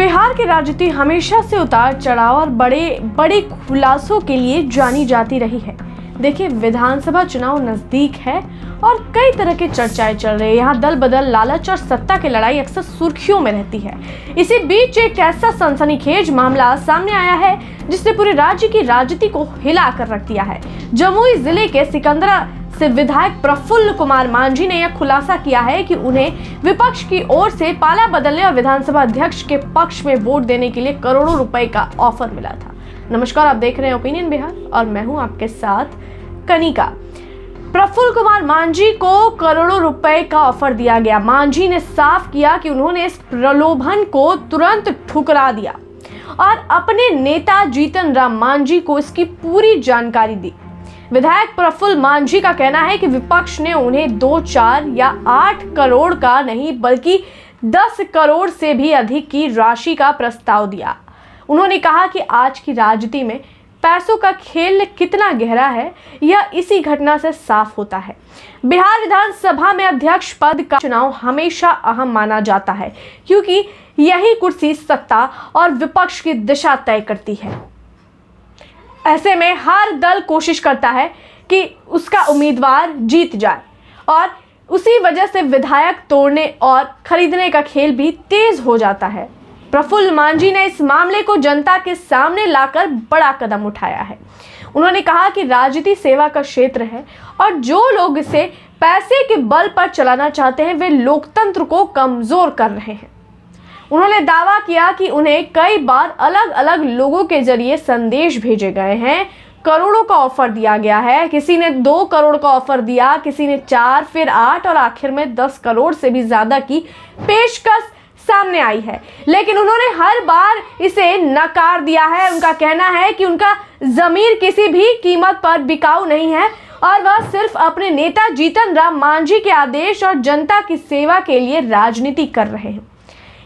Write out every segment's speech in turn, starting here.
बिहार की राजनीति हमेशा से उतार चढ़ाव और बड़े बड़े खुलासों के लिए जानी जाती रही है। देखिए, विधानसभा चुनाव नजदीक है और कई तरह के चर्चाएं चल रही है। यहाँ दल बदल, लालच और सत्ता की लड़ाई अक्सर सुर्खियों में रहती है। इसी बीच एक ऐसा सनसनीखेज मामला सामने आया है जिसने पूरे राज्य की राजनीति को हिला कर रख दिया है। जमुई जिले के सिकंदरा से विधायक प्रफुल्ल कुमार मांझी ने यह खुलासा किया है कि उन्हें विपक्ष की ओर से पाला बदलने और विधानसभा अध्यक्ष के पक्ष में वोट देने के लिए करोड़ों रुपए का ऑफर मिला था। नमस्कार, आप देख रहे हैं ओपिनियन बिहार और मैं हूं आपके साथ कनिका। प्रफुल्ल कुमार मांझी को करोड़ों रुपए का ऑफर दिया गया। मांझी ने साफ किया कि उन्होंने इस प्रलोभन को तुरंत ठुकरा दिया और अपने नेता जीतन राम मांझी को इसकी पूरी जानकारी दी। विधायक प्रफुल्ल मांझी का कहना है कि विपक्ष ने उन्हें 2, 4 या 8 करोड़ का नहीं बल्कि 10 करोड़ से भी अधिक की राशि का प्रस्ताव दिया। उन्होंने कहा कि आज की राजनीति में पैसों का खेल कितना गहरा है, यह इसी घटना से साफ होता है। बिहार विधानसभा में अध्यक्ष पद का चुनाव हमेशा अहम माना जाता है क्योंकि यही कुर्सी सत्ता और विपक्ष की दिशा तय करती है। ऐसे में हर दल कोशिश करता है कि उसका उम्मीदवार जीत जाए और उसी वजह से विधायक तोड़ने और खरीदने का खेल भी तेज हो जाता है। प्रफुल्ल मांझी ने इस मामले को जनता के सामने लाकर बड़ा कदम उठाया है। उन्होंने कहा कि राजनीति सेवा का क्षेत्र है और जो लोग इसे पैसे के बल पर चलाना चाहते हैं वे लोकतंत्र को कमजोर कर रहे हैं। उन्होंने दावा किया कि उन्हें कई बार अलग अलग लोगों के जरिए संदेश भेजे गए हैं, करोड़ों का ऑफर दिया गया है। किसी ने 2 करोड़ का ऑफर दिया, किसी ने 4, फिर 8 और आखिर में 10 करोड़ से भी ज्यादा की पेशकश सामने आई है, लेकिन उन्होंने हर बार इसे नकार दिया है। उनका कहना है कि उनका जमीर किसी भी कीमत पर बिकाऊ नहीं है और वह सिर्फ अपने नेता जीतन राम मांझी के आदेश और जनता की सेवा के लिए राजनीति कर रहे हैं।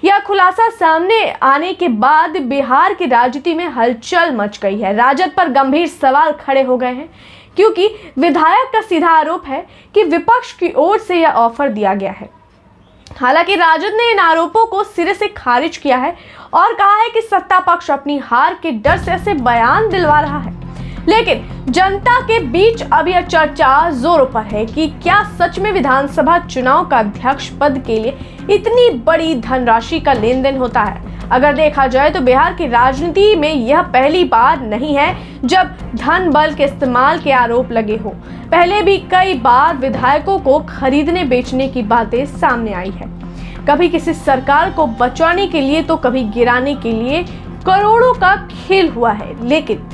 यह खुलासा सामने आने के बाद बिहार की राजनीति में हलचल मच गई है। राजद पर गंभीर सवाल खड़े हो गए हैं क्योंकि विधायक का सीधा आरोप है कि विपक्ष की ओर से यह ऑफर दिया गया है। हालांकि राजद ने इन आरोपों को सिरे से खारिज किया है और कहा है कि सत्ता पक्ष अपनी हार के डर से ऐसे बयान दिलवा रहा है। लेकिन जनता के बीच अब यह चर्चा जोरों पर है कि क्या सच में विधानसभा चुनाव का अध्यक्ष पद के लिए इतनी बड़ी धनराशि का लेन देन होता है। अगर देखा जाए तो बिहार की राजनीति में यह पहली बार नहीं है जब धन बल के इस्तेमाल के आरोप लगे हो। पहले भी कई बार विधायकों को खरीदने बेचने की बातें सामने आई है। कभी किसी सरकार को बचाने के लिए तो कभी गिराने के लिए करोड़ों का खेल हुआ है। लेकिन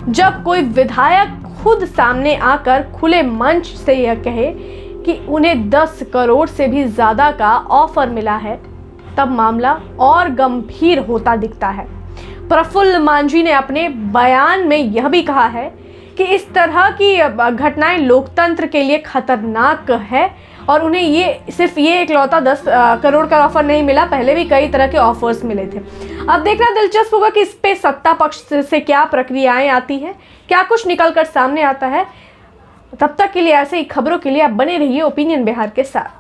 जब कोई विधायक खुद सामने आकर खुले मंच से यह कहे कि उन्हें 10 करोड़ से भी ज्यादा का ऑफर मिला है, तब मामला और गंभीर होता दिखता है। प्रफुल्ल मांझी ने अपने बयान में यह भी कहा है कि इस तरह की घटनाएं लोकतंत्र के लिए खतरनाक है और उन्हें ये इकलौता 10 करोड़ का ऑफर नहीं मिला, पहले भी कई तरह के ऑफर्स मिले थे। अब देखना दिलचस्प होगा कि इस पे सत्ता पक्ष से क्या प्रक्रियाएं आती है, क्या कुछ निकल कर सामने आता है। तब तक के लिए ऐसे ही खबरों के लिए आप बने रहिए ओपिनियन बिहार के साथ।